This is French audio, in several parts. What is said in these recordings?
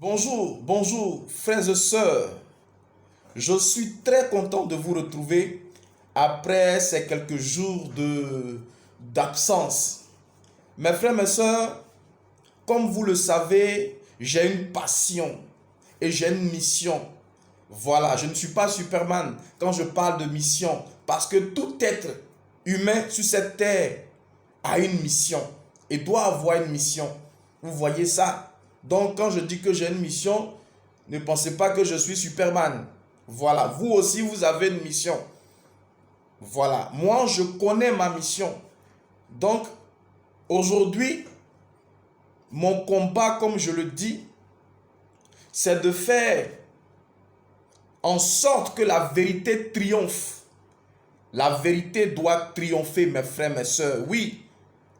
Bonjour, frères et sœurs. Je suis très content de vous retrouver après ces quelques jours d'absence. Mes frères, mes sœurs, comme vous le savez, j'ai une passion et j'ai une mission. Voilà, je ne suis pas Superman quand je parle de mission, parce que tout être humain sur cette terre a une mission et doit avoir une mission. Vous voyez ça? Donc quand je dis que j'ai une mission, ne pensez pas que je suis Superman. Voilà, vous aussi vous avez une mission. Voilà, moi je connais ma mission. Donc aujourd'hui, mon combat, comme je le dis, c'est de faire en sorte que la vérité triomphe. La vérité doit triompher, mes frères, mes sœurs. Oui,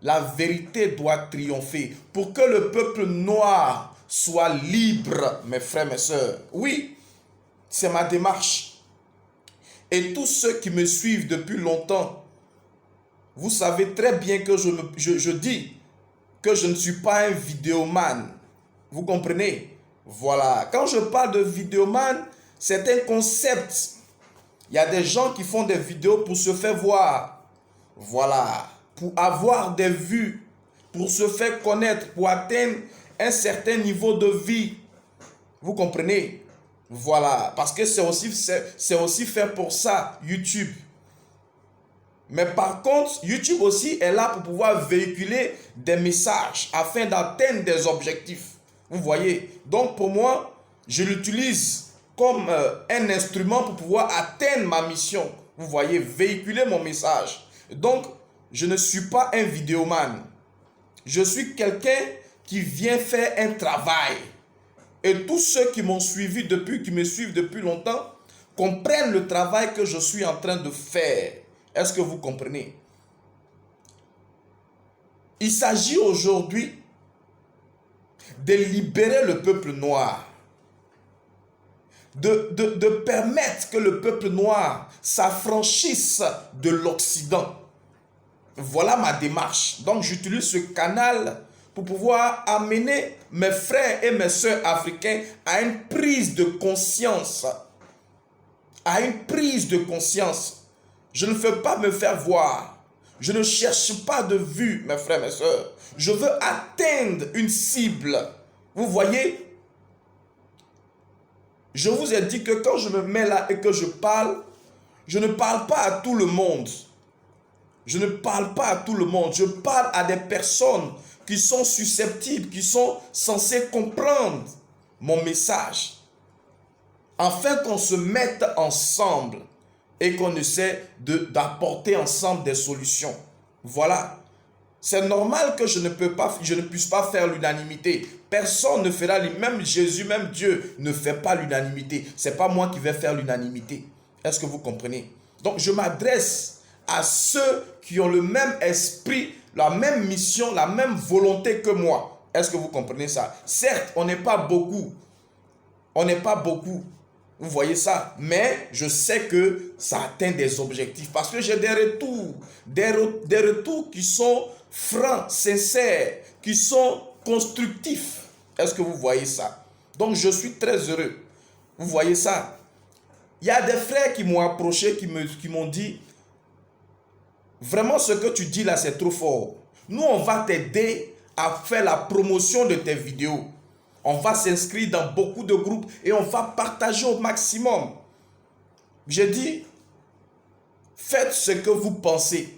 la vérité doit triompher pour que le peuple noir soit libre, mes frères, mes sœurs. Oui, c'est ma démarche. Et tous ceux qui me suivent depuis longtemps, vous savez très bien que je dis que je ne suis pas un vidéoman. Vous comprenez? Voilà. Quand je parle de vidéoman, c'est un concept. Il y a des gens qui font des vidéos pour se faire voir. Voilà. Pour avoir des vues, pour se faire connaître, pour atteindre un certain niveau de vie. Vous comprenez? Voilà. Parce que c'est aussi fait pour ça, YouTube. Mais par contre, YouTube aussi est là pour pouvoir véhiculer des messages afin d'atteindre des objectifs. Vous voyez? Donc pour moi, je l'utilise comme un instrument pour pouvoir atteindre ma mission. Vous voyez? Véhiculer mon message. Donc, je ne suis pas un vidéoman. Je suis quelqu'un qui vient faire un travail. Et tous ceux qui m'ont suivi qui me suivent depuis longtemps, comprennent le travail que je suis en train de faire. Est-ce que vous comprenez? Il s'agit aujourd'hui de libérer le peuple noir. De permettre que le peuple noir s'affranchisse de l'Occident. Voilà ma démarche. Donc j'utilise ce canal pour pouvoir amener mes frères et mes sœurs africains à une prise de conscience. À une prise de conscience. Je ne veux pas me faire voir. Je ne cherche pas de vue, mes frères, mes sœurs. Je veux atteindre une cible. Vous voyez? Je vous ai dit que quand je me mets là et que je ne parle pas à tout le monde. Je ne parle pas à tout le monde. Je parle à des personnes qui sont susceptibles, qui sont censées comprendre mon message. Afin qu'on se mette ensemble et qu'on essaie d'apporter ensemble des solutions. Voilà. C'est normal que je ne puisse pas faire l'unanimité. Personne ne fera, même Jésus, même Dieu ne fait pas l'unanimité. Ce n'est pas moi qui vais faire l'unanimité. Est-ce que vous comprenez? Donc je m'adresse à ceux qui ont le même esprit, la même mission, la même volonté que moi. Est-ce que vous comprenez ça? Certes, on n'est pas beaucoup. On n'est pas beaucoup. Vous voyez ça? Mais je sais que ça atteint des objectifs. Parce que j'ai des retours. Des retours qui sont francs, sincères, qui sont constructifs. Est-ce que vous voyez ça? Donc je suis très heureux. Vous voyez ça? Il y a des frères qui m'ont approché, qui m'ont dit, vraiment ce que tu dis là, c'est trop fort. Nous, on va t'aider à faire la promotion de tes vidéos. On va s'inscrire dans beaucoup de groupes et on va partager au maximum. J'ai dit, faites ce que vous pensez.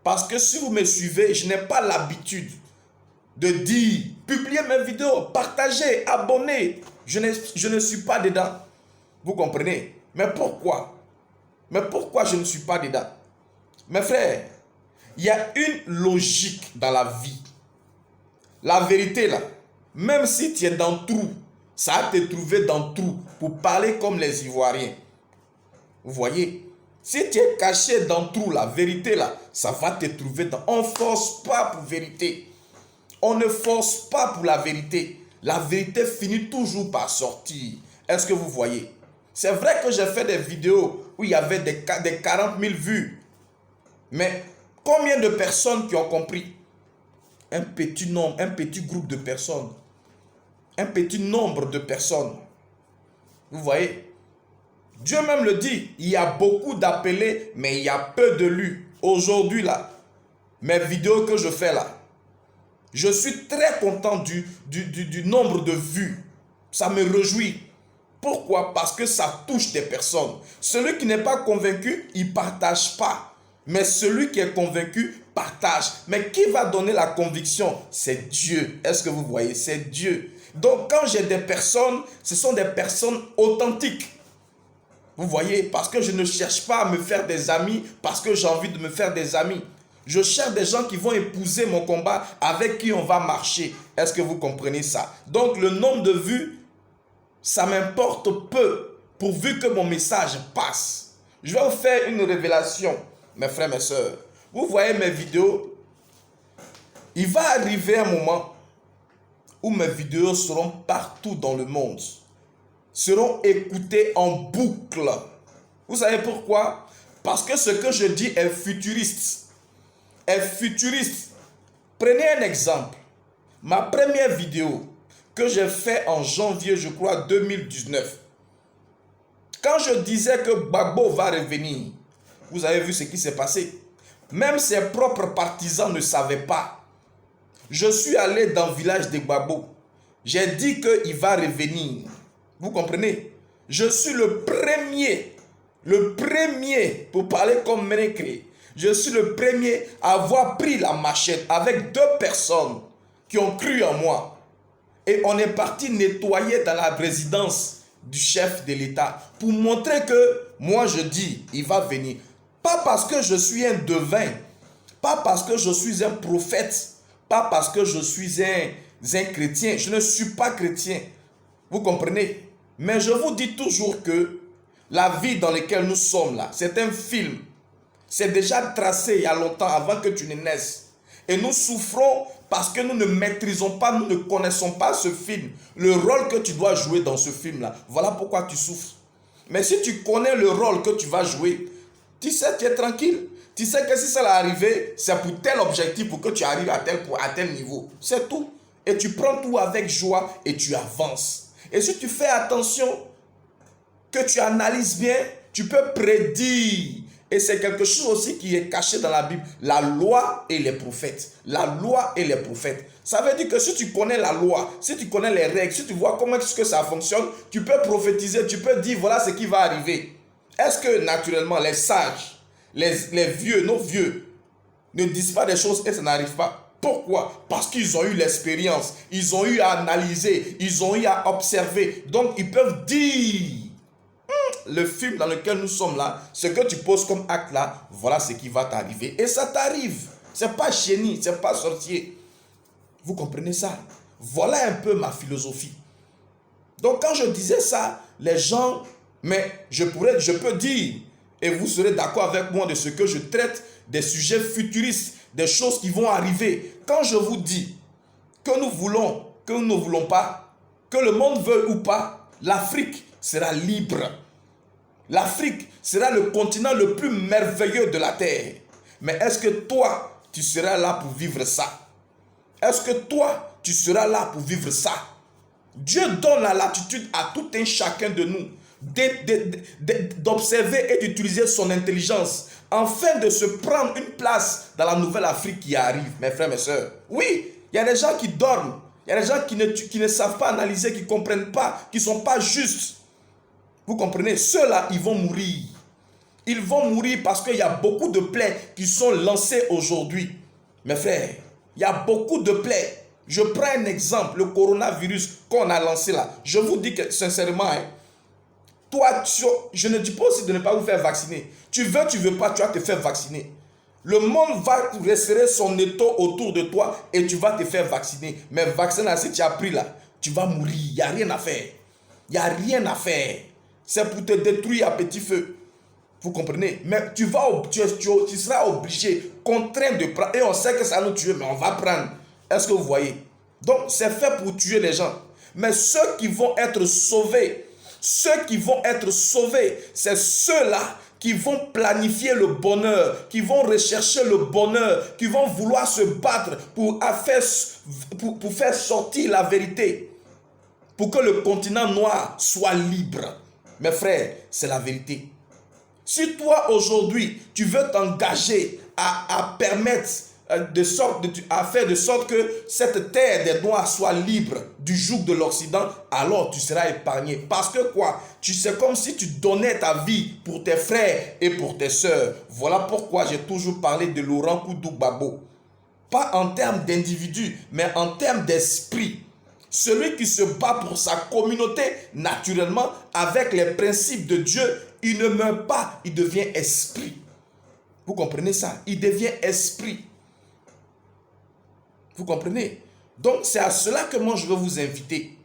Parce que si vous me suivez, je n'ai pas l'habitude de dire, publiez mes vidéos, partagez, abonnez. Je ne suis pas dedans. Vous comprenez? Mais pourquoi? Mais pourquoi je ne suis pas dedans? Mes frères, il y a une logique dans la vie. La vérité là, même si tu es dans le trou, ça va te trouver dans le trou pour parler comme les Ivoiriens. Vous voyez? Si tu es caché dans le trou, la vérité là, ça va te trouver dans... On ne force pas pour vérité. On ne force pas pour la vérité. La vérité finit toujours par sortir. Est-ce que vous voyez? C'est vrai que j'ai fait des vidéos où il y avait des 40 000 vues. Mais combien de personnes qui ont compris? Un petit nombre, un petit groupe de personnes. un petit nombre de personnes. Vous voyez? Dieu même le dit, il y a beaucoup d'appelés, mais il y a peu de lus. Aujourd'hui là, mes vidéos que je fais là, je suis très content du nombre de vues. Ça me réjouit. Pourquoi? Parce que ça touche des personnes. Celui qui n'est pas convaincu, il ne partage pas. Mais celui qui est convaincu, partage. Mais qui va donner la conviction? C'est Dieu. Est-ce que vous voyez? C'est Dieu. Donc quand j'ai des personnes, ce sont des personnes authentiques. Vous voyez? Parce que je ne cherche pas à me faire des amis, parce que j'ai envie de me faire des amis. Je cherche des gens qui vont épouser mon combat, avec qui on va marcher. Est-ce que vous comprenez ça? Donc le nombre de vues, ça m'importe peu, pourvu que mon message passe. Je vais vous faire une révélation, mes frères, mes sœurs. Vous voyez mes vidéos, il va arriver un moment où mes vidéos seront partout dans le monde, seront écoutées en boucle. Vous savez pourquoi? Parce que ce que je dis est futuriste. Est futuriste. Prenez un exemple. Ma première vidéo que j'ai fait en janvier, je crois, 2019. Quand je disais que Gbagbo va revenir, vous avez vu ce qui s'est passé. Même ses propres partisans ne savaient pas. Je suis allé dans le village de Gbagbo. J'ai dit qu'il va revenir. Vous comprenez? Je suis le premier, pour parler comme Ménécré, je suis le premier à avoir pris la machette avec 2 personnes qui ont cru en moi. Et on est parti nettoyer dans la résidence du chef de l'État pour montrer que moi je dis, il va venir. Pas parce que je suis un devin, pas parce que je suis un prophète, pas parce que je suis un chrétien. Je ne suis pas chrétien. Vous comprenez? Mais je vous dis toujours que la vie dans laquelle nous sommes là, c'est un film. C'est déjà tracé il y a longtemps avant que tu ne naisses. Et nous souffrons parce que nous ne maîtrisons pas, nous ne connaissons pas ce film. Le rôle que tu dois jouer dans ce film-là. Voilà pourquoi tu souffres. Mais si tu connais le rôle que tu vas jouer, tu sais, tu es tranquille. Tu sais que si ça va arriver, c'est pour tel objectif, pour que tu arrives à tel niveau. C'est tout. Et tu prends tout avec joie et tu avances. Et si tu fais attention, que tu analyses bien, tu peux prédire. Et c'est quelque chose aussi qui est caché dans la Bible. La loi et les prophètes. La loi et les prophètes. Ça veut dire que si tu connais la loi, si tu connais les règles, si tu vois comment est-ce que ça fonctionne, tu peux prophétiser, tu peux dire voilà ce qui va arriver. Est-ce que naturellement les sages, les vieux, nos vieux, ne disent pas des choses et ça n'arrive pas? Pourquoi? Parce qu'ils ont eu l'expérience, ils ont eu à analyser, ils ont eu à observer. Donc ils peuvent dire, le film dans lequel nous sommes là, ce que tu poses comme acte là, voilà ce qui va t'arriver. Et ça t'arrive. C'est pas chéni, c'est pas sorcier. Vous comprenez ça? Voilà un peu ma philosophie. Donc quand je disais ça, les gens, mais je peux dire, et vous serez d'accord avec moi de ce que je traite, des sujets futuristes, des choses qui vont arriver. Quand je vous dis que nous voulons, que nous ne voulons pas, que le monde veuille ou pas, l'Afrique sera libre. L'Afrique sera le continent le plus merveilleux de la terre. Mais est-ce que toi, tu seras là pour vivre ça? Est-ce que toi, tu seras là pour vivre ça? Dieu donne la latitude à tout un chacun de nous d'observer et d'utiliser son intelligence afin de se prendre une place dans la nouvelle Afrique qui arrive, mes frères, mes sœurs. Oui, il y a des gens qui dorment, il y a des gens qui ne savent pas analyser, qui ne comprennent pas, qui ne sont pas justes. Vous comprenez? Ceux-là, ils vont mourir. Ils vont mourir parce qu'il y a beaucoup de plaies qui sont lancées aujourd'hui. Mes frères, il y a beaucoup de plaies. Je prends un exemple, le coronavirus qu'on a lancé là. Je vous dis que sincèrement, toi, je ne dis pas aussi de ne pas vous faire vacciner. Tu veux pas, tu vas te faire vacciner. Le monde va resserrer son étau autour de toi et tu vas te faire vacciner. Mais vaccin là, si tu as pris là, tu vas mourir. Il n'y a rien à faire. Il n'y a rien à faire. C'est pour te détruire à petit feu. Vous comprenez? Mais tu seras obligé, contraint de prendre. Et on sait que ça nous tue, mais on va prendre. Est-ce que vous voyez? Donc, c'est fait pour tuer les gens. Mais ceux qui vont être sauvés, c'est ceux-là qui vont planifier le bonheur, qui vont rechercher le bonheur, qui vont vouloir se battre pour faire sortir la vérité. pour que le continent noir soit libre. Mes frères, c'est la vérité. Si toi aujourd'hui, tu veux t'engager à permettre à faire de sorte que cette terre des Noirs soit libre du joug de l'Occident, alors tu seras épargné. Parce que quoi? Tu sais, comme si tu donnais ta vie pour tes frères et pour tes sœurs. Voilà pourquoi j'ai toujours parlé de Laurent Koudou Gbagbo. Pas en termes d'individu, mais en termes d'esprit. Celui qui se bat pour sa communauté, naturellement, avec les principes de Dieu, il ne meurt pas, il devient esprit. Vous comprenez ça? Il devient esprit. Vous comprenez? Donc c'est à cela que moi je veux vous inviter.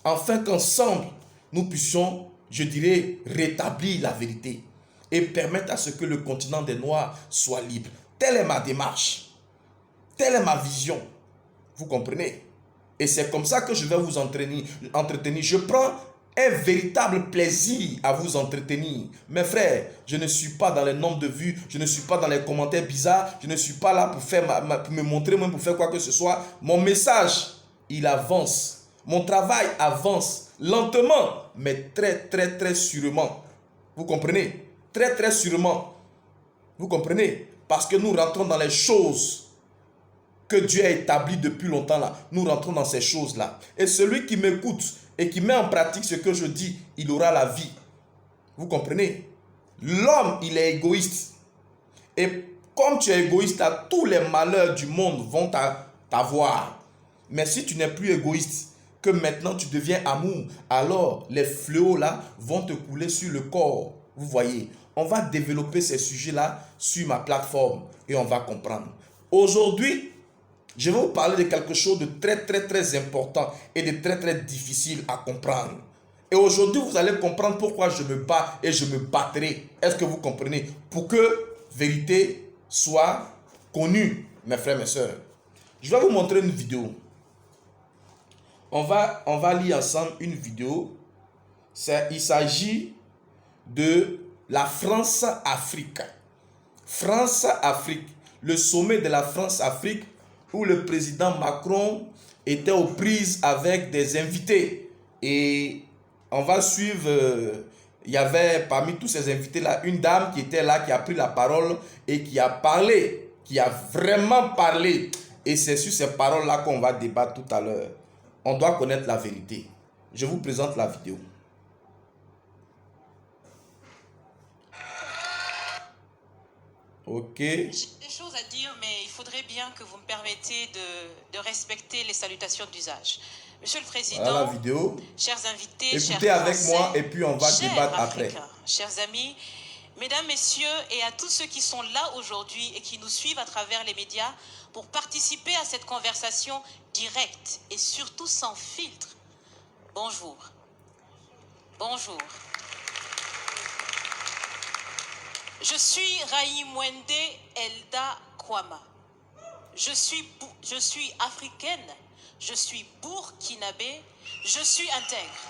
Afin qu'ensemble, nous puissions, je dirais, rétablir la vérité. Et permettre à ce que le continent des Noirs soit libre. Telle est ma démarche. Telle est ma vision. Vous comprenez? Et c'est comme ça que je vais vous entretenir. Je prends un véritable plaisir à vous entretenir. Mes frères, je ne suis pas dans les nombres de vues, je ne suis pas dans les commentaires bizarres, je ne suis pas là pour, pour me montrer, même pour faire quoi que ce soit. Mon message, il avance. Mon travail avance lentement, mais très sûrement. Vous comprenez? Très sûrement. Vous comprenez? Parce que nous rentrons dans les choses que Dieu a établies depuis longtemps là. Nous rentrons dans ces choses-là. Et celui qui m'écoute et qui met en pratique ce que je dis, il aura la vie. Vous comprenez? L'homme, il est égoïste. Et comme tu es égoïste, là, tous les malheurs du monde vont t'avoir. Mais si tu n'es plus égoïste, que maintenant tu deviens amour, alors les fléaux là vont te couler sur le corps. Vous voyez, on va développer ces sujets-là sur ma plateforme et on va comprendre. Aujourd'hui, je vais vous parler de quelque chose de très important et de très difficile à comprendre. Et aujourd'hui, vous allez comprendre pourquoi je me bats et je me battrai. Est-ce que vous comprenez? Pour que vérité soit connue, mes frères, mes sœurs. Je vais vous montrer une vidéo. On va lire ensemble une vidéo. Il s'agit de la France-Afrique. France-Afrique. Le sommet de la France-Afrique où le président Macron était aux prises avec des invités. Et on va suivre, il y avait parmi tous ces invités-là, une dame qui était là, qui a pris la parole et qui a parlé, qui a vraiment parlé. Et c'est sur ces paroles-là qu'on va débattre tout à l'heure. On doit connaître la vérité. Je vous présente la vidéo. Ok. J'ai des choses à dire, mais il faudrait bien que vous me permettiez de respecter les salutations d'usage. Monsieur le Président, voilà la vidéo. Chers invités, écoutez chers avec Français, moi et puis on va débattre après. Chers amis, mesdames, messieurs, et à tous ceux qui sont là aujourd'hui et qui nous suivent à travers les médias pour participer à cette conversation directe et surtout sans filtre. Bonjour. Bonjour. Je suis Raïmwende Elda Kwama. Je suis africaine, je suis burkinabé, je suis intègre.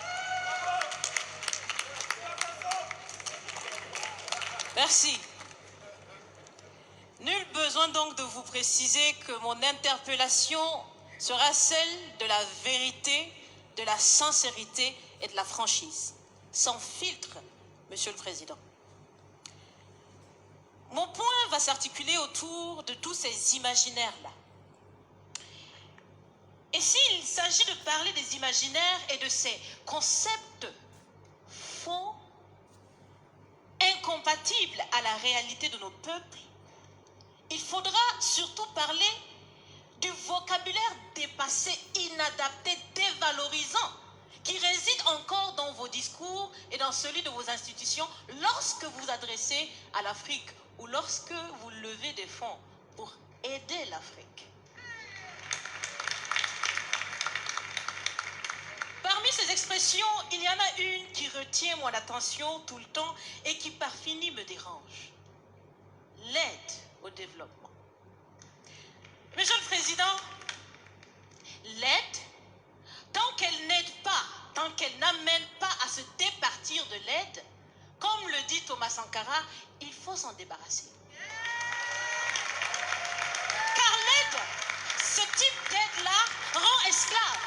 Merci. Nul besoin donc de vous préciser que mon interpellation sera celle de la vérité, de la sincérité et de la franchise. Sans filtre, Monsieur le Président. Mon point va s'articuler autour de tous ces imaginaires-là. Et s'il s'agit de parler des imaginaires et de ces concepts faux, incompatibles à la réalité de nos peuples, il faudra surtout parler du vocabulaire dépassé, inadapté, dévalorisant, qui réside encore dans vos discours et dans celui de vos institutions lorsque vous adressez à l'Afrique ou lorsque vous levez des fonds pour aider l'Afrique. Parmi ces expressions, il y en a une qui retient mon attention tout le temps et qui par fini me dérange. L'aide au développement. Monsieur le Président, l'aide, tant qu'elle n'aide pas, tant qu'elle n'amène pas à se départir de l'aide, comme le dit Thomas Sankara, il faut s'en débarrasser. Car l'aide, ce type d'aide-là, rend esclave.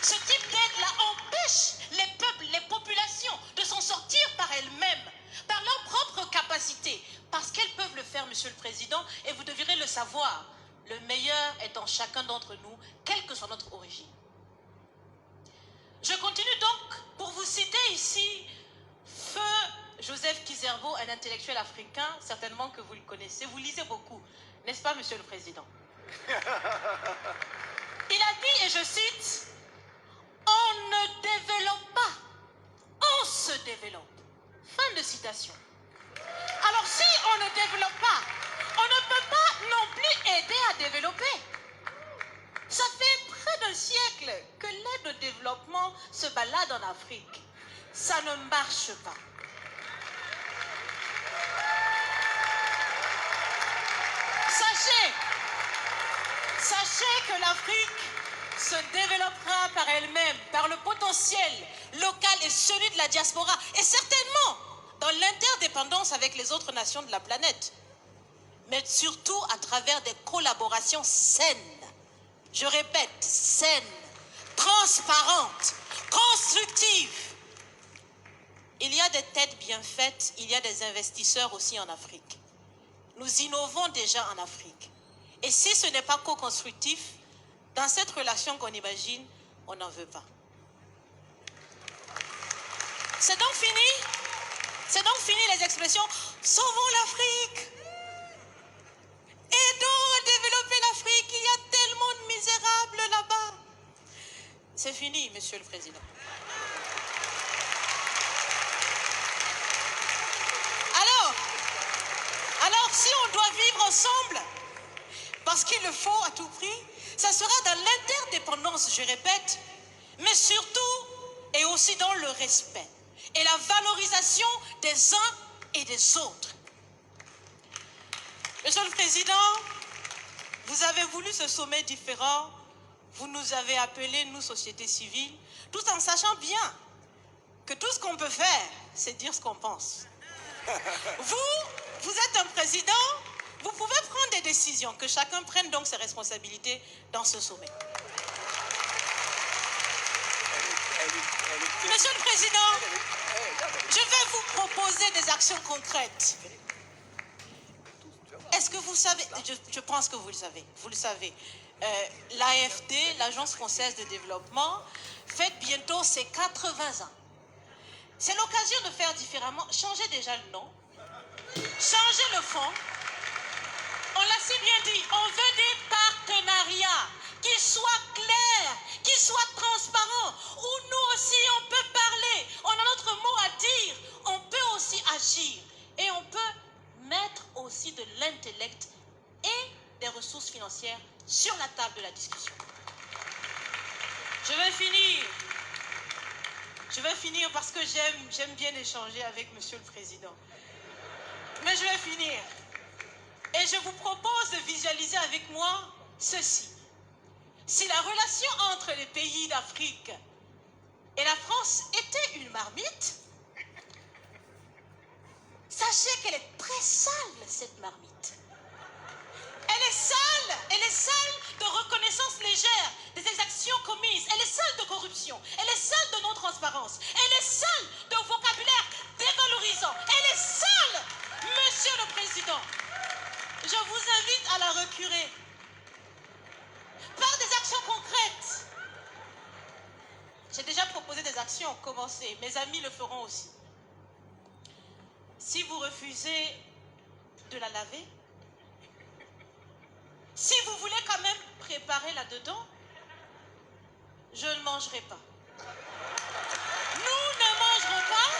Ce type d'aide-là empêche les peuples, les populations de s'en sortir par elles-mêmes, par leur propre capacité, parce qu'elles peuvent le faire, Monsieur le Président, et vous devrez le savoir. Le meilleur est en chacun d'entre nous, quelle que soit notre origine. Je continue donc pour vous citer ici Feu Joseph Kizerbo, un intellectuel africain, certainement que vous le connaissez. Vous lisez beaucoup, n'est-ce pas, Monsieur le Président? Il a dit, et je cite, « On ne développe pas, on se développe. » Fin de citation. Alors si on ne développe pas, on ne peut pas non plus aider à développer. Ça fait près d'un siècle que l'aide au développement se balade en Afrique. Ça ne marche pas. Sachez que l'Afrique se développera par elle-même, par le potentiel local et celui de la diaspora, et certainement dans l'interdépendance avec les autres nations de la planète, mais surtout à travers des collaborations saines. Je répète, saines, transparentes, constructives. Il y a des têtes bien faites, il y a des investisseurs aussi en Afrique. Nous innovons déjà en Afrique. Et si ce n'est pas co-constructif, dans cette relation qu'on imagine, on n'en veut pas. C'est donc fini les expressions « Sauvons l'Afrique !» Aidons à développer l'Afrique, il y a tellement de misérables là-bas. C'est fini, Monsieur le Président. Alors, si on doit vivre ensemble, parce qu'il le faut à tout prix, ça sera dans l'interdépendance, je répète, mais surtout et aussi dans le respect et la valorisation des uns et des autres. Monsieur le Président, vous avez voulu ce sommet différent, vous nous avez appelés, nous, société civile, tout en sachant bien que tout ce qu'on peut faire, c'est dire ce qu'on pense. Vous êtes un président, vous pouvez prendre des décisions, que chacun prenne donc ses responsabilités dans ce sommet. Monsieur le Président, je vais vous proposer des actions concrètes. Est-ce que vous savez, je pense que vous le savez, l'AFD, l'Agence française de développement, fête bientôt ses 80 ans. C'est l'occasion de faire différemment, changer déjà le nom, changer le fond. On l'a si bien dit, on veut des partenariats qui soient clairs, qui soient transparents, où nous aussi on peut parler, on a notre mot à dire, on peut aussi agir et on peut mettre aussi de l'intellect et des ressources financières sur la table de la discussion. Je vais finir parce que j'aime bien échanger avec Monsieur le Président. Mais je vais finir. Et je vous propose de visualiser avec moi ceci. Si la relation entre les pays d'Afrique et la France était une marmite, sachez qu'elle est très sale, cette marmite. Elle est sale de reconnaissance légère des exactions commises. Elle est sale de corruption. Elle est sale de non-transparence. Elle est sale de vocabulaire dévalorisant. Elle est sale, Monsieur le Président. Je vous invite à la recurer par des actions concrètes. J'ai déjà proposé des actions, commencez. Mes amis le feront aussi. Si vous refusez de la laver, si vous voulez quand même préparer là-dedans, je ne mangerai pas. Nous ne mangerons pas.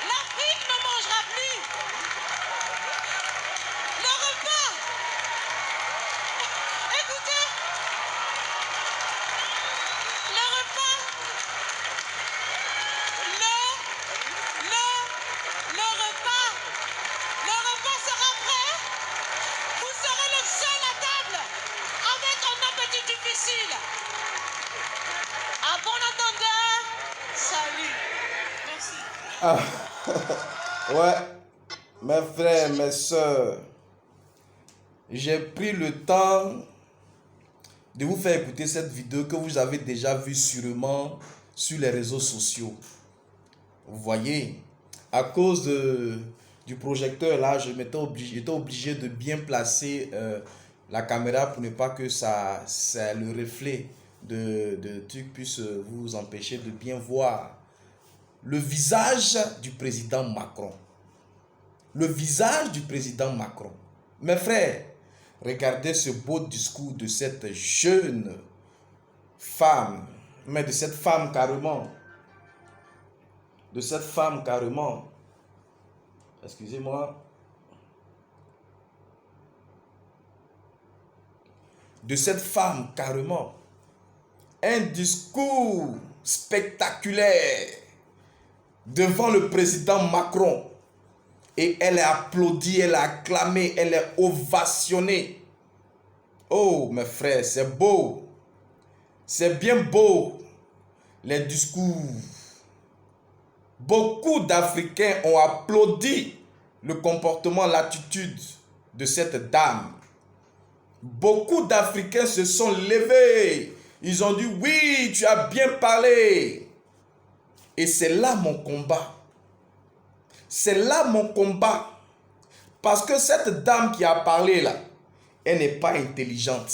L'Afrique ne mangera plus. Le repas. Écoutez. Le repas. Le repas sera prêt. Vous serez le seul à table avec un appétit difficile. À bon entendeur, salut. Merci. Ouais, mes frères, mes sœurs, j'ai pris le temps de vous faire écouter cette vidéo que vous avez déjà vue sûrement sur les réseaux sociaux. Vous voyez, à cause du projecteur là, j'étais obligé de bien placer la caméra pour ne pas que le reflet de truc puisse vous empêcher de bien voir le visage du président Macron. Le visage du président Macron. Mes frères, regardez ce beau discours de cette jeune femme, mais de cette femme carrément. De cette femme carrément. Excusez-moi. De cette femme carrément. Un discours spectaculaire devant le président Macron. Et elle est applaudie, elle est acclamée, elle est ovationnée. Oh, mes frères, c'est beau. C'est bien beau. Les discours. Beaucoup d'Africains ont applaudi le comportement, l'attitude de cette dame. Beaucoup d'Africains se sont levés. Ils ont dit, oui, tu as bien parlé. Et c'est là mon combat. C'est là mon combat. Parce que cette dame qui a parlé là, elle n'est pas intelligente.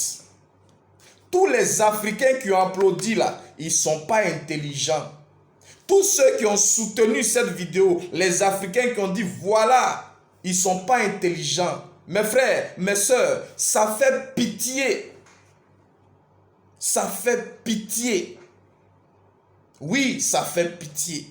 Tous les Africains qui ont applaudi là, ils ne sont pas intelligents. Tous ceux qui ont soutenu cette vidéo, les Africains qui ont dit voilà, ils ne sont pas intelligents. Mes frères, mes soeurs, ça fait pitié. Ça fait pitié. Oui, ça fait pitié.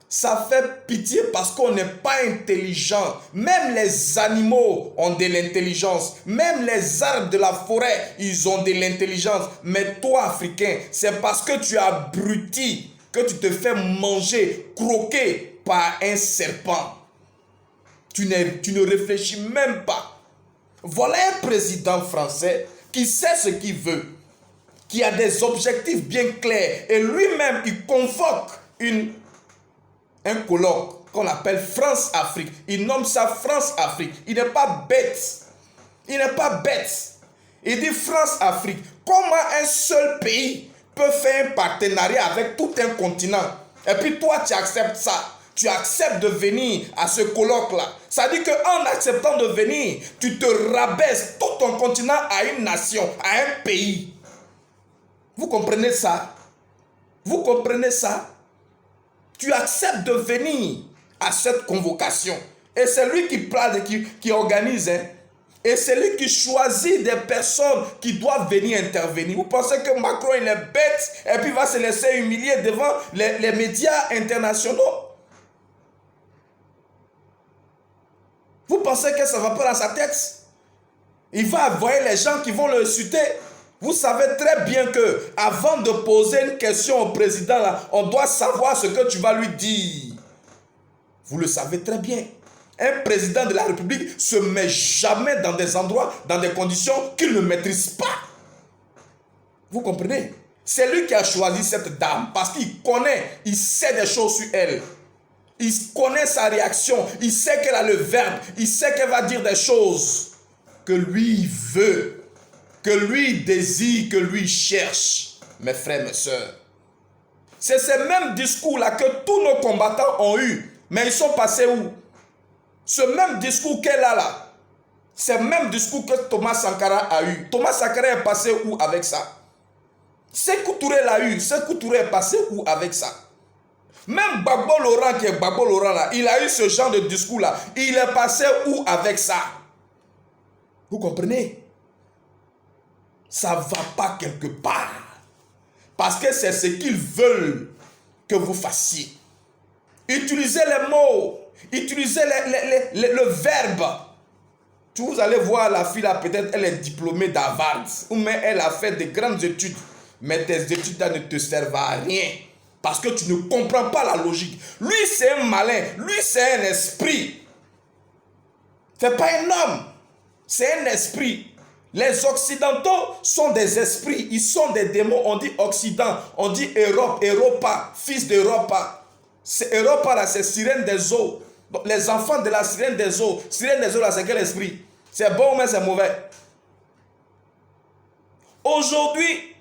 Ça fait pitié parce qu'on n'est pas intelligent. Même les animaux ont de l'intelligence. Même les arbres de la forêt, ils ont de l'intelligence. Mais toi, Africain, c'est parce que tu es abruti que tu te fais manger, croquer par un serpent. Tu ne réfléchis même pas. Voilà un président français qui sait ce qu'il veut, qui a des objectifs bien clairs. Et lui-même, il convoque un colloque qu'on appelle France-Afrique. Il nomme ça France-Afrique. Il n'est pas bête. Il n'est pas bête. Il dit France-Afrique. Comment un seul pays peut faire un partenariat avec tout un continent? Et puis toi, tu acceptes ça. Tu acceptes de venir à ce colloque-là. Ça dit qu'en acceptant de venir, tu te rabaisses tout ton continent à une nation, à un pays. Vous comprenez ça? Vous comprenez ça? Tu acceptes de venir à cette convocation. Et c'est lui qui parle, qui organise. Hein? Et c'est lui qui choisit des personnes qui doivent venir intervenir. Vous pensez que Macron, il est bête et puis va se laisser humilier devant les médias internationaux? Vous pensez que ça ne va pas dans sa tête? Il va envoyer les gens qui vont le insulter. Vous savez très bien que avant de poser une question au président, là, on doit savoir ce que tu vas lui dire. Vous le savez très bien. Un président de la République ne se met jamais dans des endroits, dans des conditions qu'il ne maîtrise pas. Vous comprenez? C'est lui qui a choisi cette dame parce qu'il connaît, il sait des choses sur elle. Il connaît sa réaction, il sait qu'elle a le verbe, il sait qu'elle va dire des choses que lui veut, que lui désire, que lui cherche. Mes frères, mes soeurs. C'est ces mêmes discours-là que tous nos combattants ont eu. Mais ils sont passés où? Ce même discours qu'elle a là, c'est le même discours que Thomas Sankara a eu. Thomas Sankara est passé où avec ça? Sékou Touré l'a eu. Sékou Touré est passé où avec ça? Même Gbagbo Laurent qui est Gbagbo Laurent là, il a eu ce genre de discours là. Il est passé où avec ça? Vous comprenez? Ça ne va pas quelque part. Parce que c'est ce qu'ils veulent que vous fassiez. Utilisez les mots. Utilisez le verbe. Vous allez voir la fille là, peut-être elle est diplômée d'Harvard. Ou même elle a fait de grandes études. Mais tes études là ne te servent à rien. Parce que tu ne comprends pas la logique. Lui c'est un malin. Lui c'est un esprit. C'est pas un homme. C'est un esprit. Les Occidentaux sont des esprits. Ils sont des démons. On dit Occident. On dit Europe. Europa. Fils d'Europa. Europa là, c'est sirène des eaux. Donc, les enfants de la sirène des eaux. Sirène des eaux là, c'est quel esprit? C'est bon ou c'est mauvais? Aujourd'hui,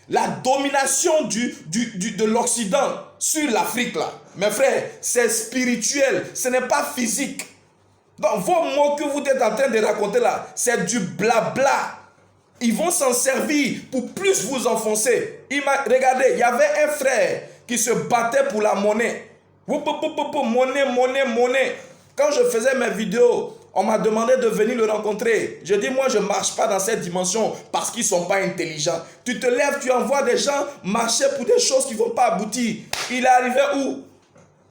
la domination de l'Occident sur l'Afrique, là, mes frères, c'est spirituel, ce n'est pas physique. Donc, vos mots que vous êtes en train de raconter là, c'est du blabla. Ils vont s'en servir pour plus vous enfoncer. Regardez, il y avait un frère qui se battait pour la monnaie. Monnaie. Quand je faisais mes vidéos, on m'a demandé de venir le rencontrer. Je dis, moi, je ne marche pas dans cette dimension parce qu'ils ne sont pas intelligents. Tu te lèves, tu envoies des gens marcher pour des choses qui ne vont pas aboutir. Il est arrivé où?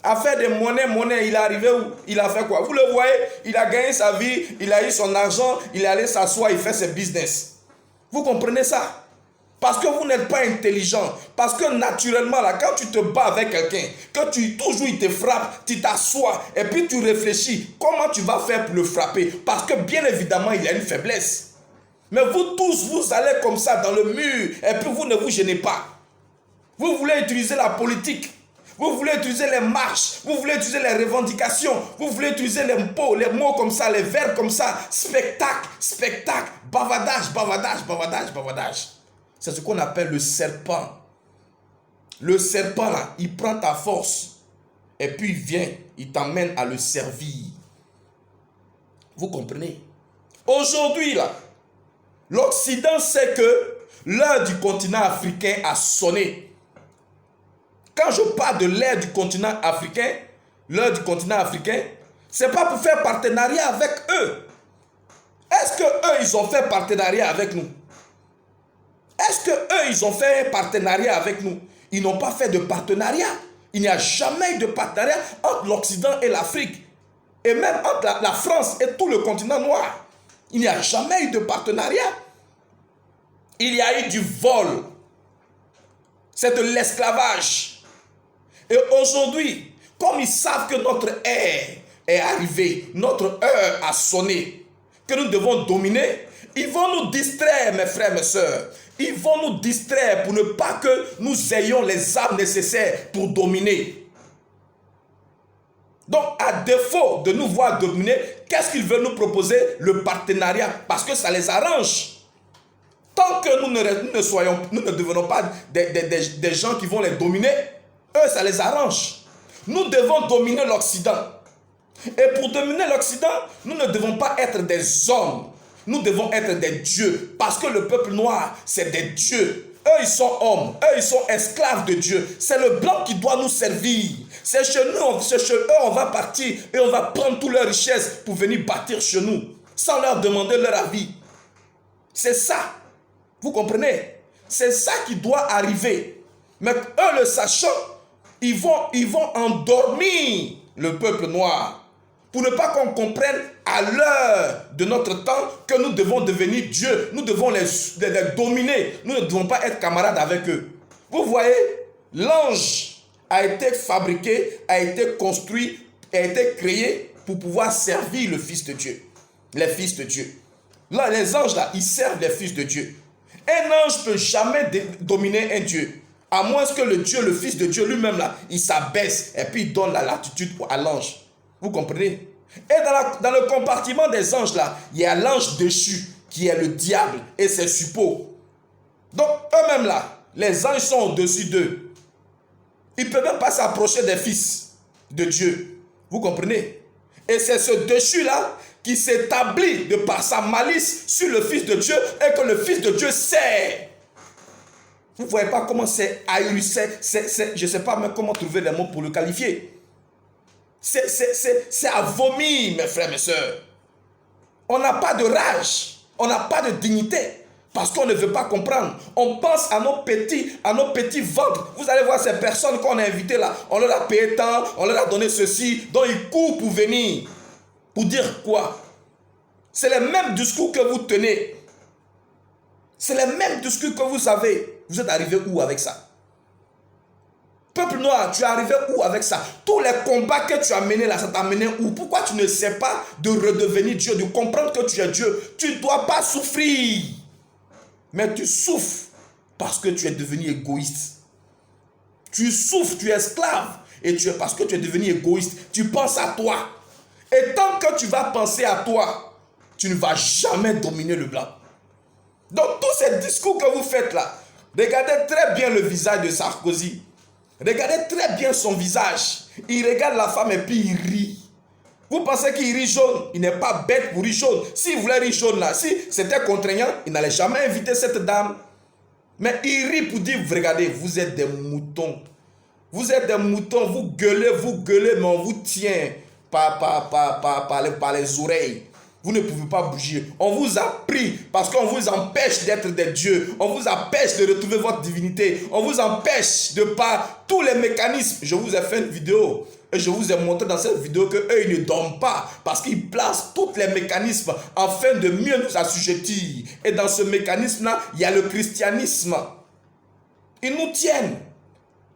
À faire des monnaies, il est arrivé où? Il a fait quoi? Vous le voyez, il a gagné sa vie, il a eu son argent, il est allé s'asseoir, il fait ses business. Vous comprenez ça? Parce que vous n'êtes pas intelligent. Parce que naturellement, là, quand tu te bats avec quelqu'un, que toujours il te frappe, tu t'assois et puis tu réfléchis, comment tu vas faire pour le frapper? Parce que bien évidemment, il y a une faiblesse. Mais vous tous, vous allez comme ça dans le mur et puis vous ne vous gênez pas. Vous voulez utiliser la politique. Vous voulez utiliser les marches, vous voulez utiliser les revendications, vous voulez utiliser les mots comme ça, les verbes comme ça, spectacle, bavardage. C'est ce qu'on appelle le serpent. Le serpent là, il prend ta force et puis il vient, il t'emmène à le servir. Vous comprenez? Aujourd'hui là, l'Occident sait que l'heure du continent africain a sonné. Quand je parle de l'ère du continent africain, c'est pas pour faire partenariat avec eux. Est-ce que eux, ils ont fait partenariat avec nous? Ils n'ont pas fait de partenariat. Il n'y a jamais eu de partenariat entre l'Occident et l'Afrique. Et même entre la France et tout le continent noir. Il n'y a jamais eu de partenariat. Il y a eu du vol. C'est de l'esclavage. Et aujourd'hui, comme ils savent que notre ère est arrivée, notre heure a sonné, que nous devons dominer, ils vont nous distraire, mes frères, mes sœurs. Ils vont nous distraire pour ne pas que nous ayons les armes nécessaires pour dominer. Donc, à défaut de nous voir dominer, qu'est-ce qu'ils veulent nous proposer? Le partenariat, parce que ça les arrange. Tant que nous ne devenons pas des gens qui vont les dominer, eux, ça les arrange. Nous devons dominer l'Occident. Et pour dominer l'Occident, nous ne devons pas être des hommes. Nous devons être des dieux. Parce que le peuple noir, c'est des dieux. Eux, ils sont hommes. Eux, ils sont esclaves de Dieu. C'est le blanc qui doit nous servir. C'est chez nous, c'est chez eux, on va partir et on va prendre toutes leurs richesses pour venir bâtir chez nous. Sans leur demander leur avis. C'est ça. Vous comprenez? C'est ça qui doit arriver. Mais eux, le sachant, ils vont endormir le peuple noir pour ne pas qu'on comprenne à l'heure de notre temps que nous devons devenir Dieu. Nous devons les dominer. Nous ne devons pas être camarades avec eux. Vous voyez, l'ange a été fabriqué, a été construit, a été créé pour pouvoir servir le Fils de Dieu. Les fils de Dieu. Là, les anges, là, ils servent les fils de Dieu. Un ange ne peut jamais dominer un Dieu. À moins que le Dieu, le Fils de Dieu lui-même, là, il s'abaisse et puis il donne la latitude à l'ange. Vous comprenez? Et dans le compartiment des anges, là, il y a l'ange déchu qui est le diable et ses suppôts. Donc, eux-mêmes, là, les anges sont au-dessus d'eux. Ils ne peuvent même pas s'approcher des fils de Dieu. Vous comprenez? Et c'est ce déchu-là qui s'établit de par sa malice sur le Fils de Dieu et que le Fils de Dieu sert. Vous ne voyez pas comment c'est ahurissant, je ne sais pas même comment trouver les mots pour le qualifier. C'est à vomir, mes frères, mes sœurs. On n'a pas de rage, on n'a pas de dignité, parce qu'on ne veut pas comprendre. On pense à nos petits ventres. Vous allez voir ces personnes qu'on a invitées là, on leur a payé tant, on leur a donné ceci, donc ils courent pour venir. Pour dire quoi? C'est le même discours que vous tenez. C'est le même discours que vous avez. Vous êtes arrivé où avec ça? Peuple noir, tu es arrivé où avec ça? Tous les combats que tu as menés là, ça t'a mené où? Pourquoi tu ne sais pas de redevenir Dieu, de comprendre que tu es Dieu? Tu ne dois pas souffrir. Mais tu souffres parce que tu es devenu égoïste. Tu souffres, tu es esclave. Et parce que tu es devenu égoïste. Tu penses à toi. Et tant que tu vas penser à toi, tu ne vas jamais dominer le blanc. Donc tous ces discours que vous faites là, regardez très bien le visage de Sarkozy. Regardez très bien son visage. Il regarde la femme et puis il rit. Vous pensez qu'il rit jaune? Il n'est pas bête pour rire jaune. S'il voulait rire jaune là, si c'était contraignant, il n'allait jamais inviter cette dame. Mais il rit pour dire, regardez, vous êtes des moutons. Vous êtes des moutons, vous gueulez, mais on vous tient par les oreilles. Vous ne pouvez pas bouger. On vous a pris parce qu'on vous empêche d'être des dieux. On vous empêche de retrouver votre divinité. On vous empêche de par tous les mécanismes. Je vous ai fait une vidéo et je vous ai montré dans cette vidéo qu'eux, ils ne dorment pas parce qu'ils placent tous les mécanismes afin de mieux nous assujettir. Et dans ce mécanisme-là, il y a le christianisme. Ils nous tiennent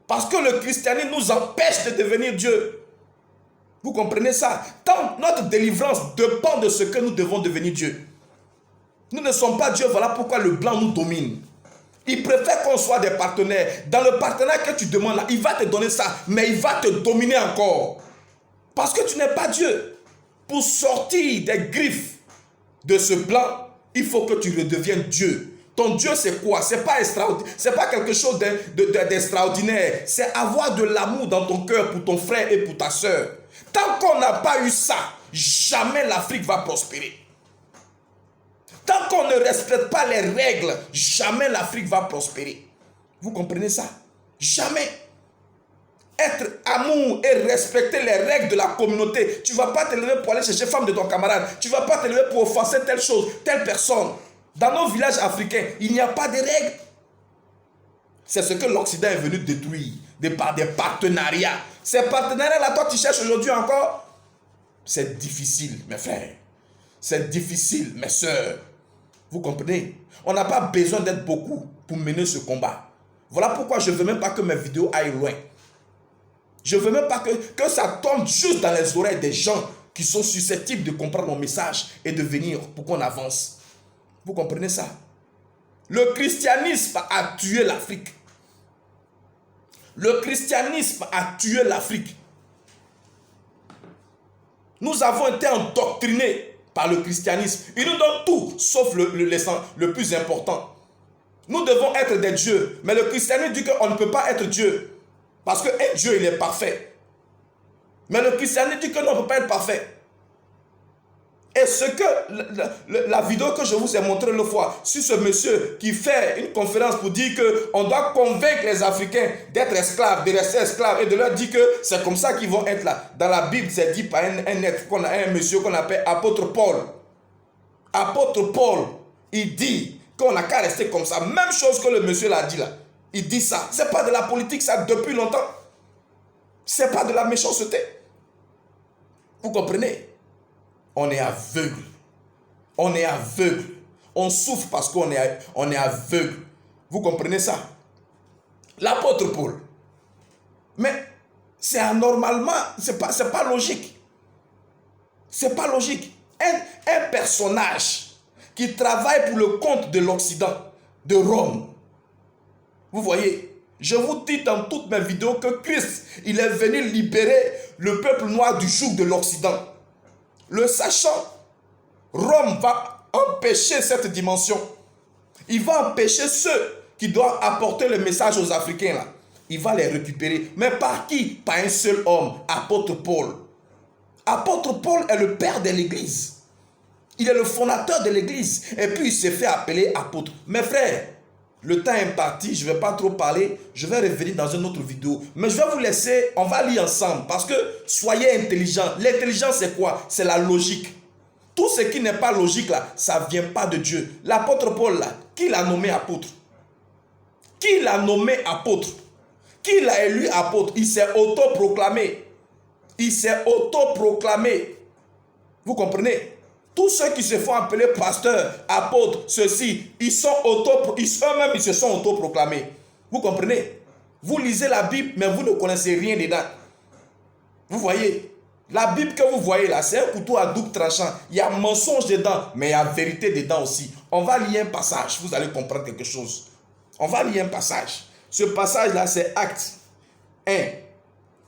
parce que le christianisme nous empêche de devenir Dieu. Vous comprenez ça? Tant notre délivrance dépend de ce que nous devons devenir Dieu. Nous ne sommes pas Dieu, voilà pourquoi le blanc nous domine. Il préfère qu'on soit des partenaires. Dans le partenaire que tu demandes là, il va te donner ça, mais il va te dominer encore. Parce que tu n'es pas Dieu. Pour sortir des griffes de ce blanc, il faut que tu redeviennes Dieu. Ton Dieu c'est quoi? C'est pas extraordinaire, c'est pas quelque chose d'extraordinaire. C'est avoir de l'amour dans ton cœur pour ton frère et pour ta soeur. Tant qu'on n'a pas eu ça, jamais l'Afrique va prospérer. Tant qu'on ne respecte pas les règles, jamais l'Afrique va prospérer. Vous comprenez ça? Jamais. Être amour et respecter les règles de la communauté. Tu ne vas pas te lever pour aller chercher femme de ton camarade. Tu ne vas pas te lever pour offenser telle chose, telle personne. Dans nos villages africains, il n'y a pas de règles. C'est ce que l'Occident est venu détruire par des partenariats. Ces partenariats-là, toi, tu cherches aujourd'hui encore. C'est difficile, mes frères. C'est difficile, mes soeurs. Vous comprenez? On n'a pas besoin d'être beaucoup pour mener ce combat. Voilà pourquoi je ne veux même pas que mes vidéos aillent loin. Je ne veux même pas que ça tombe juste dans les oreilles des gens qui sont susceptibles de comprendre mon message et de venir pour qu'on avance. Vous comprenez ça? Le christianisme a tué l'Afrique. Le christianisme a tué l'Afrique. Nous avons été endoctrinés par le christianisme. Il nous donne tout, sauf le plus important. Nous devons être des dieux. Mais le christianisme dit qu'on ne peut pas être Dieu. Parce qu'un Dieu, il est parfait. Mais le christianisme dit que non, on ne peut pas être parfait. Et ce que la vidéo que je vous ai montrée l'autre fois, sur ce monsieur qui fait une conférence pour dire qu'on doit convaincre les Africains d'être esclaves, de rester esclaves et de leur dire que c'est comme ça qu'ils vont être là. Dans la Bible, c'est dit par un monsieur qu'on appelle apôtre Paul. Apôtre Paul, il dit qu'on n'a qu'à rester comme ça. Même chose que le monsieur l'a dit là. Il dit ça. Ce n'est pas de la politique, ça, depuis longtemps. Ce n'est pas de la méchanceté. Vous comprenez? On est aveugle. On est aveugle. On souffre parce qu'on est aveugle. Vous comprenez ça? L'apôtre Paul. Mais c'est anormalement, c'est pas logique. C'est pas logique. Un personnage qui travaille pour le compte de l'Occident, de Rome. Vous voyez, je vous dis dans toutes mes vidéos que Christ, il est venu libérer le peuple noir du joug de l'Occident. Le sachant, Rome va empêcher cette dimension. Il va empêcher ceux qui doivent apporter le message aux Africains là. Il va les récupérer. Mais par qui? Par un seul homme, apôtre Paul. Apôtre Paul est le père de l'église. Il est le fondateur de l'église. Et puis il s'est fait appeler apôtre. Mes frères, le temps est parti, je ne vais pas trop parler. Je vais revenir dans une autre vidéo. Mais je vais vous laisser, on va lire ensemble. Parce que soyez intelligents. L'intelligence c'est quoi? C'est la logique. Tout ce qui n'est pas logique là, ça ne vient pas de Dieu. L'apôtre Paul là, qui l'a nommé apôtre? Qui l'a nommé apôtre? Qui l'a élu apôtre? Il s'est autoproclamé. Il s'est autoproclamé. Vous comprenez? Tous ceux qui se font appeler pasteurs, apôtres, ceux-ci, ils eux-mêmes, ils se sont autoproclamés. Vous comprenez? Vous lisez la Bible, mais vous ne connaissez rien dedans. Vous voyez? La Bible que vous voyez là, c'est un couteau à double tranchant. Il y a mensonge dedans, mais il y a vérité dedans aussi. On va lire un passage, vous allez comprendre quelque chose. On va lire un passage. Ce passage-là, c'est Actes 1,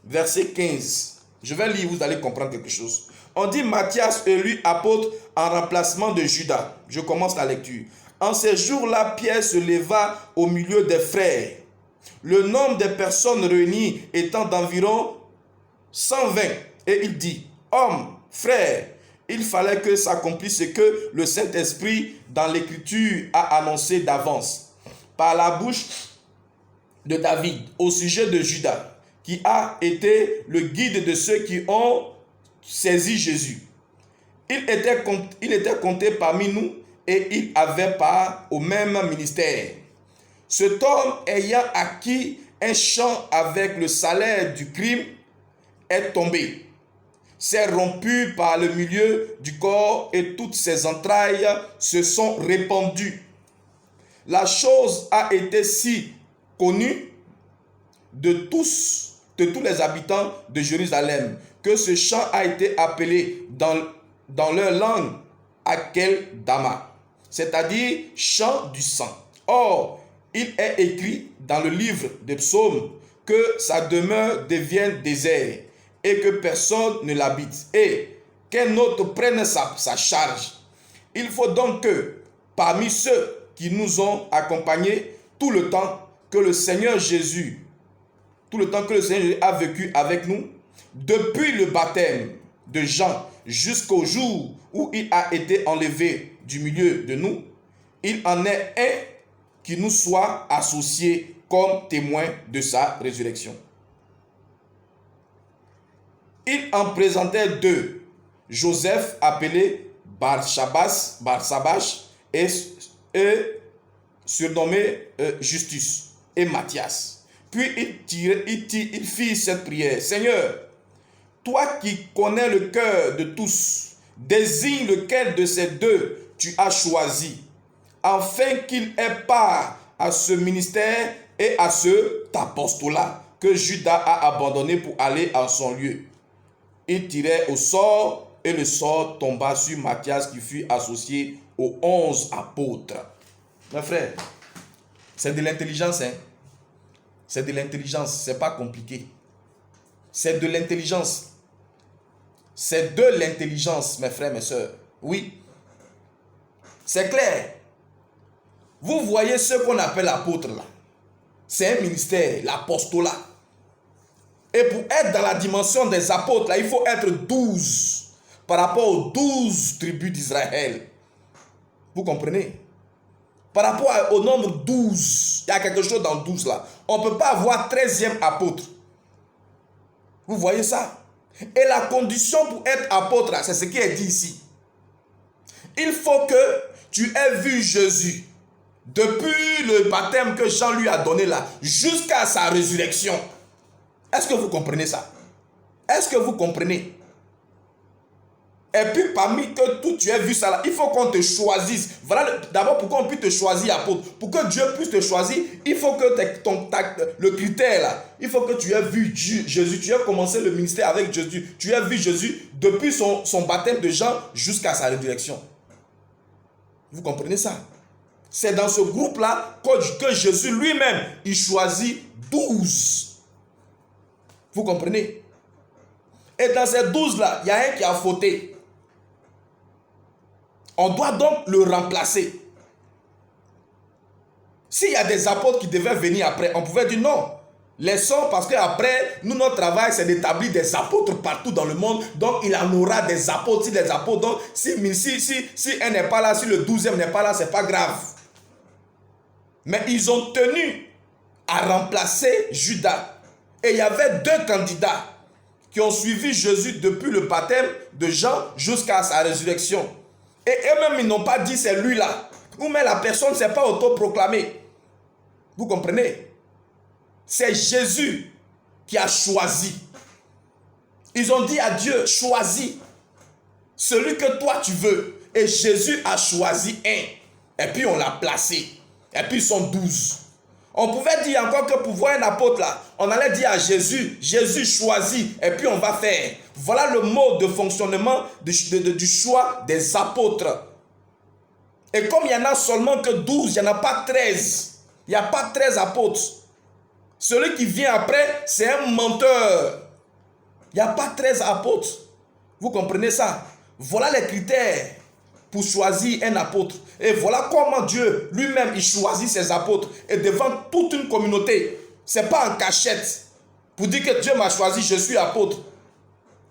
verset 15. Je vais lire, vous allez comprendre quelque chose. On dit Matthias élu apôtre en remplacement de Judas. Je commence la lecture. En ces jours-là, Pierre se leva au milieu des frères. Le nombre des personnes réunies étant d'environ 120. Et il dit, hommes, frères, il fallait que s'accomplisse ce que le Saint-Esprit dans l'Écriture a annoncé d'avance, par la bouche de David, au sujet de Judas, qui a été le guide de ceux qui ont saisi Jésus. Il était compté parmi nous et il avait part au même ministère. Cet homme ayant acquis un champ avec le salaire du crime est tombé, s'est rompu par le milieu du corps et toutes ses entrailles se sont répandues. La chose a été si connue de tous les habitants de Jérusalem que ce champ a été appelé dans leur langue Akeldama, c'est-à-dire champ du sang. Or, il est écrit dans le livre des psaumes que sa demeure devienne désert et que personne ne l'habite et qu'un autre prenne sa charge. Il faut donc que parmi ceux qui nous ont accompagnés tout le temps que le Seigneur Jésus a vécu avec nous, depuis le baptême de Jean jusqu'au jour où il a été enlevé du milieu de nous, il en est un qui nous soit associé comme témoin de sa résurrection. Il en présentait deux, Joseph appelé Barsabas et surnommé Justus et Matthias. Puis il fit cette prière. Seigneur, toi qui connais le cœur de tous, désigne lequel de ces deux tu as choisi, afin qu'il ait part à ce ministère et à cet apostolat que Judas a abandonné pour aller en son lieu. Il tirait au sort et le sort tomba sur Matthias qui fut associé aux 11 apôtres. Mes frères, c'est de l'intelligence, hein? C'est de l'intelligence, c'est pas compliqué. C'est de l'intelligence. C'est de l'intelligence, mes frères, mes sœurs. Oui. C'est clair. Vous voyez ce qu'on appelle apôtre là. C'est un ministère, l'apostolat. Et pour être dans la dimension des apôtres là, il faut être 12 par rapport aux 12 tribus d'Israël. Vous comprenez? Par rapport au nombre 12, il y a quelque chose dans 12 là. On ne peut pas avoir 13e apôtre. Vous voyez ça? Et la condition pour être apôtre là, c'est ce qui est dit ici. Il faut que tu aies vu Jésus depuis le baptême que Jean lui a donné là, jusqu'à sa résurrection. Est-ce que vous comprenez ça? Est-ce que vous comprenez? Et puis parmi que tout tu as vu ça là, il faut qu'on te choisisse. Voilà d'abord pourquoi on puisse te choisir apôtre. Pour que Dieu puisse te choisir, il faut que le critère là, il faut que tu aies vu Jésus, tu aies commencé le ministère avec Jésus, tu aies vu Jésus depuis son baptême de Jean jusqu'à sa résurrection. Vous comprenez ça? C'est dans ce groupe là que Jésus lui-même, il choisit 12. Vous comprenez? Et dans ces 12 là, il y a un qui a fauté. On doit donc le remplacer. S'il y a des apôtres qui devaient venir après, on pouvait dire non. Laissons, parce qu'après, nous, notre travail, c'est d'établir des apôtres partout dans le monde. Donc, il en aura des apôtres. Si des apôtres, donc, si un n'est pas là, si le 12e n'est pas là, c'est pas grave. Mais ils ont tenu à remplacer Judas. Et il y avait deux candidats qui ont suivi Jésus depuis le baptême de Jean jusqu'à sa résurrection. Et eux-mêmes, ils n'ont pas dit c'est lui-là. Ou même la personne ne s'est pas autoproclamée. Vous comprenez? C'est Jésus qui a choisi. Ils ont dit à Dieu, choisis celui que toi tu veux. Et Jésus a choisi un. Et puis on l'a placé. Et puis ils sont 12. On pouvait dire encore que pour voir un apôtre là, on allait dire à Jésus, Jésus choisit, et puis on va faire. Voilà le mode de fonctionnement du choix des apôtres. Et comme il n'y en a seulement que 12, il n'y en a pas 13. Il n'y a pas 13 apôtres. Celui qui vient après, c'est un menteur. Il n'y a pas 13 apôtres. Vous comprenez ça? Voilà les critères pour choisir un apôtre. Et voilà comment Dieu lui-même, il choisit ses apôtres. Et devant toute une communauté, ce n'est pas en cachette. Pour dire que Dieu m'a choisi, je suis apôtre.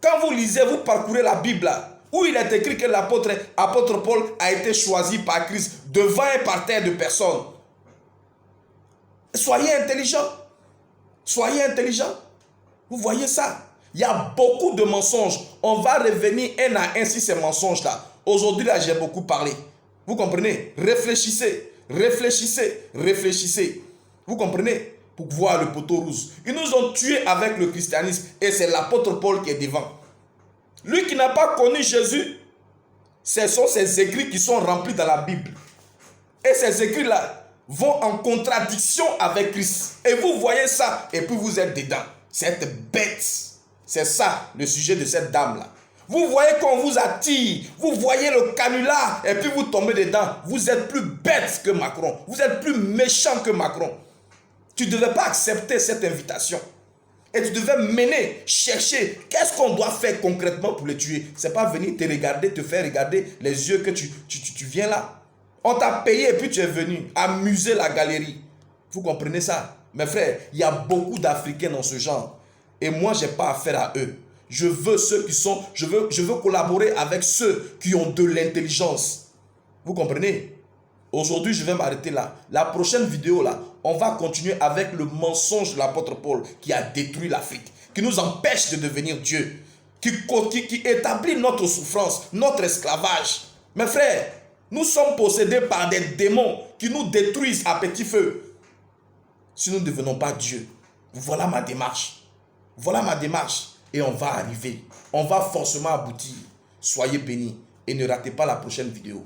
Quand vous lisez, vous parcourez la Bible, où il est écrit que l'apôtre Paul a été choisi par Christ devant un parterre de personnes. Soyez intelligents. Soyez intelligents. Vous voyez ça? Il y a beaucoup de mensonges. On va revenir un à un sur ces mensonges-là. Aujourd'hui, là, j'ai beaucoup parlé. Vous comprenez? Réfléchissez, réfléchissez, réfléchissez. Vous comprenez? Pour voir le poteau rouge. Ils nous ont tués avec le christianisme. Et c'est l'apôtre Paul qui est devant. Lui qui n'a pas connu Jésus, ce sont ces écrits qui sont remplis dans la Bible. Et ces écrits-là vont en contradiction avec Christ. Et vous voyez ça, et puis vous êtes dedans. Cette bête, c'est ça le sujet de cette dame-là. Vous voyez qu'on vous attire, vous voyez le canular, et puis vous tombez dedans. Vous êtes plus bête que Macron. Vous êtes plus méchant que Macron. Tu ne devais pas accepter cette invitation. Et tu devais mener, chercher, qu'est-ce qu'on doit faire concrètement pour les tuer. Ce n'est pas venir te regarder, te faire regarder les yeux que tu viens là. On t'a payé et puis tu es venu amuser la galerie. Vous comprenez ça? Mes frères, il y a beaucoup d'Africains dans ce genre. Et moi, je n'ai pas affaire à eux. Je veux ceux qui sont... Je veux collaborer avec ceux qui ont de l'intelligence. Vous comprenez? Aujourd'hui, je vais m'arrêter là. La prochaine vidéo, là, on va continuer avec le mensonge de l'apôtre Paul qui a détruit l'Afrique, qui nous empêche de devenir Dieu, qui établit notre souffrance, notre esclavage. Mes frères, nous sommes possédés par des démons qui nous détruisent à petit feu. Si nous ne devenons pas Dieu, voilà ma démarche. Voilà ma démarche. Et on va arriver. On va forcément aboutir. Soyez bénis et ne ratez pas la prochaine vidéo.